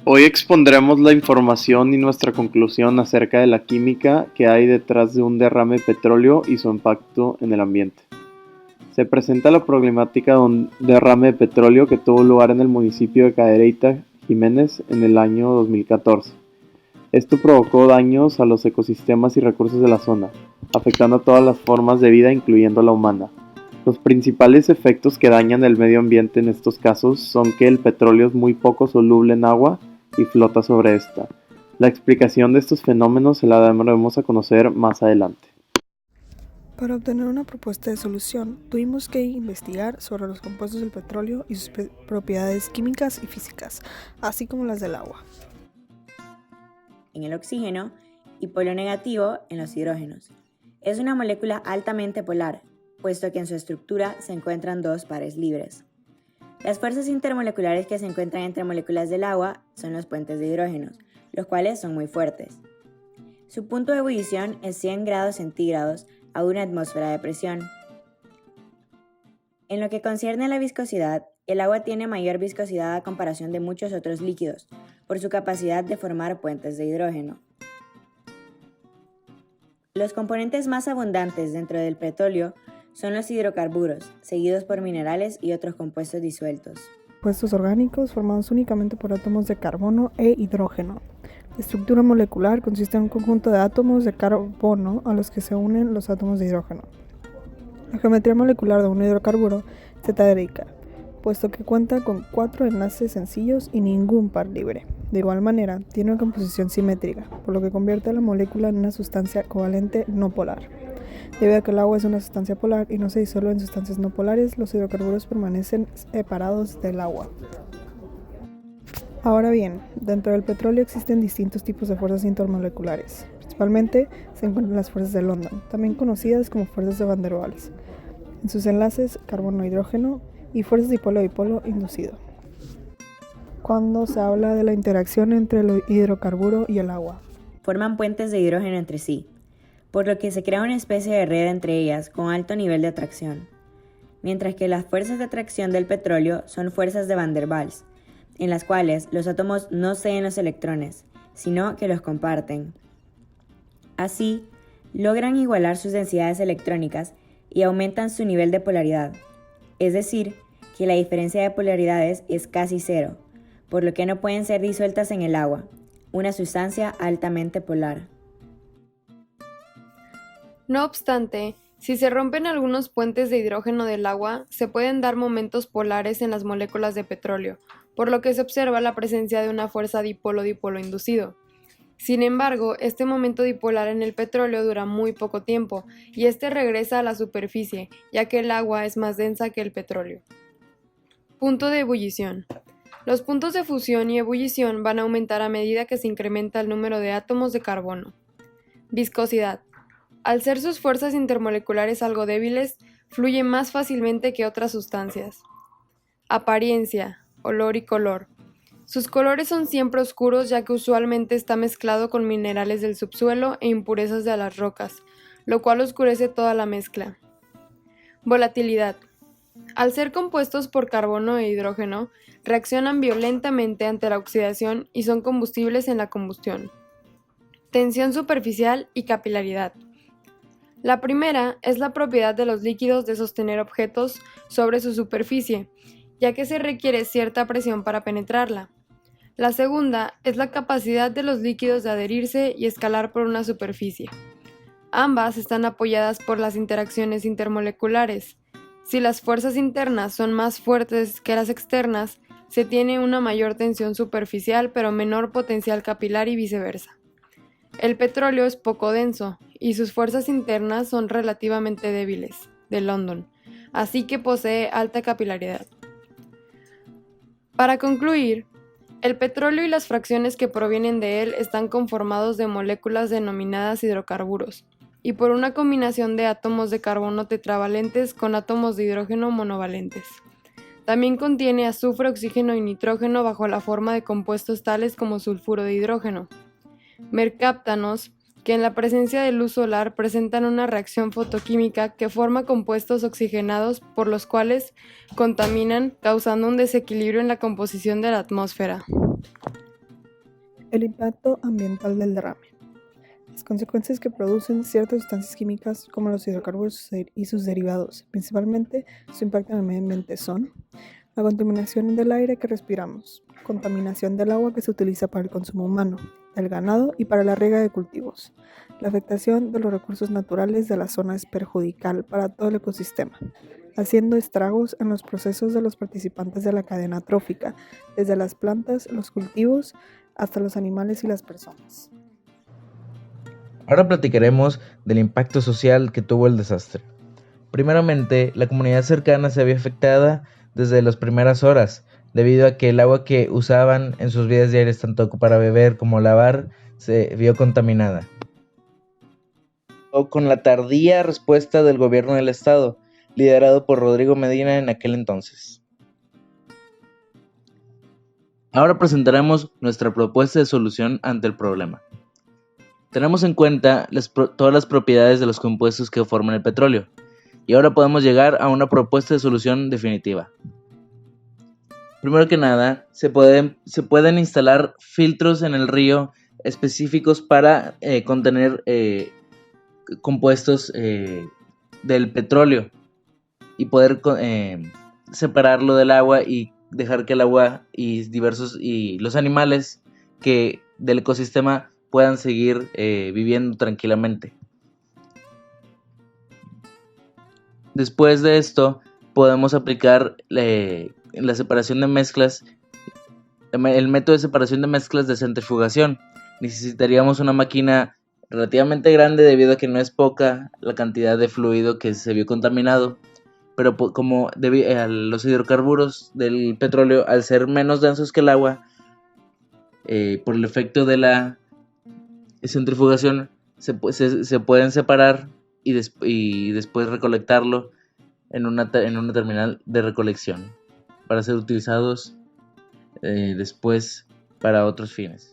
Hoy expondremos la información y nuestra conclusión acerca de la química que hay detrás de un derrame de petróleo y su impacto en el ambiente. Se presenta la problemática de un derrame de petróleo que tuvo lugar en el municipio de Cadereyta, Jiménez, en el año 2014. Esto provocó daños a los ecosistemas y recursos de la zona, afectando a todas las formas de vida, incluyendo la humana. Los principales efectos que dañan el medio ambiente en estos casos son que el petróleo es muy poco soluble en agua y flota sobre esta. La explicación de estos fenómenos se la daremos a conocer más adelante. Para obtener una propuesta de solución, tuvimos que investigar sobre los compuestos del petróleo y sus propiedades químicas y físicas, así como las del agua. En el oxígeno y polo negativo en los hidrógenos. Es una molécula altamente polar, puesto que en su estructura se encuentran dos pares libres. Las fuerzas intermoleculares que se encuentran entre moléculas del agua son los puentes de hidrógenos, los cuales son muy fuertes. Su punto de ebullición es 100 grados centígrados a una atmósfera de presión. En lo que concierne a la viscosidad, el agua tiene mayor viscosidad a comparación de muchos otros líquidos, por su capacidad de formar puentes de hidrógeno. Los componentes más abundantes dentro del petróleo son los hidrocarburos, seguidos por minerales y otros compuestos disueltos. Compuestos orgánicos formados únicamente por átomos de carbono e hidrógeno. La estructura molecular consiste en un conjunto de átomos de carbono a los que se unen los átomos de hidrógeno. La geometría molecular de un hidrocarburo es tetráedrica, puesto que cuenta con 4 enlaces sencillos y ningún par libre. De igual manera, tiene una composición simétrica, por lo que convierte a la molécula en una sustancia covalente no polar. Debido a que el agua es una sustancia polar y no se disuelve en sustancias no polares, los hidrocarburos permanecen separados del agua. Ahora bien, dentro del petróleo existen distintos tipos de fuerzas intermoleculares. Principalmente se encuentran las fuerzas de London, también conocidas como fuerzas de Van der Waals, en sus enlaces carbono-hidrógeno y fuerzas dipolo-dipolo inducido. Cuando se habla de la interacción entre el hidrocarburo y el agua, forman puentes de hidrógeno entre sí, por lo que se crea una especie de red entre ellas con alto nivel de atracción, mientras que las fuerzas de atracción del petróleo son fuerzas de Van der Waals, en las cuales los átomos no ceden los electrones, sino que los comparten. Así, logran igualar sus densidades electrónicas y aumentan su nivel de polaridad, es decir, que la diferencia de polaridades es casi cero, por lo que no pueden ser disueltas en el agua, una sustancia altamente polar. No obstante, si se rompen algunos puentes de hidrógeno del agua, se pueden dar momentos polares en las moléculas de petróleo, por lo que se observa la presencia de una fuerza dipolo-dipolo inducido. Sin embargo, este momento dipolar en el petróleo dura muy poco tiempo y este regresa a la superficie, ya que el agua es más densa que el petróleo. Punto de ebullición. Los puntos de fusión y ebullición van a aumentar a medida que se incrementa el número de átomos de carbono. Viscosidad. Al ser sus fuerzas intermoleculares algo débiles, fluye más fácilmente que otras sustancias. Apariencia, olor y color. Sus colores son siempre oscuros ya que usualmente está mezclado con minerales del subsuelo e impurezas de las rocas, lo cual oscurece toda la mezcla. Volatilidad. Al ser compuestos por carbono e hidrógeno, reaccionan violentamente ante la oxidación y son combustibles en la combustión. Tensión superficial y capilaridad. La primera es la propiedad de los líquidos de sostener objetos sobre su superficie, ya que se requiere cierta presión para penetrarla. La segunda es la capacidad de los líquidos de adherirse y escalar por una superficie. Ambas están apoyadas por las interacciones intermoleculares. Si las fuerzas internas son más fuertes que las externas, se tiene una mayor tensión superficial pero menor potencial capilar y viceversa. El petróleo es poco denso y sus fuerzas internas son relativamente débiles, de London, así que posee alta capilaridad. Para concluir, el petróleo y las fracciones que provienen de él están conformados de moléculas denominadas hidrocarburos, y por una combinación de átomos de carbono tetravalentes con átomos de hidrógeno monovalentes. También contiene azufre, oxígeno y nitrógeno bajo la forma de compuestos tales como sulfuro de hidrógeno. Mercáptanos, que en la presencia de luz solar presentan una reacción fotoquímica que forma compuestos oxigenados por los cuales contaminan, causando un desequilibrio en la composición de la atmósfera. El impacto ambiental del derrame. Las consecuencias que producen ciertas sustancias químicas como los hidrocarburos y sus derivados, principalmente su impacto en el medio ambiente, son la contaminación del aire que respiramos, contaminación del agua que se utiliza para el consumo humano, del ganado y para la riega de cultivos. La afectación de los recursos naturales de la zona es perjudicial para todo el ecosistema, haciendo estragos en los procesos de los participantes de la cadena trófica, desde las plantas, los cultivos, hasta los animales y las personas. Ahora platicaremos del impacto social que tuvo el desastre. Primeramente, la comunidad cercana se vio afectada desde las primeras horas, debido a que el agua que usaban en sus vidas diarias, tanto para beber como lavar, se vio contaminada. Con la tardía respuesta del gobierno del estado, liderado por Rodrigo Medina en aquel entonces. Ahora presentaremos nuestra propuesta de solución ante el problema. Tenemos en cuenta todas las propiedades de los compuestos que forman el petróleo, y ahora podemos llegar a una propuesta de solución definitiva. Primero que nada, se pueden instalar filtros en el río específicos para contener compuestos del petróleo y poder separarlo del agua y dejar que el agua y los animales del ecosistema puedan seguir viviendo tranquilamente. Después de esto, podemos aplicar la separación de mezclas, el método de separación de mezclas de centrifugación. Necesitaríamos una máquina relativamente grande debido a que no es poca la cantidad de fluido que se vio contaminado, pero como los hidrocarburos del petróleo, al ser menos densos que el agua, por el efecto de la centrifugación se pueden separar y después recolectarlo en una terminal de recolección para ser utilizados después para otros fines.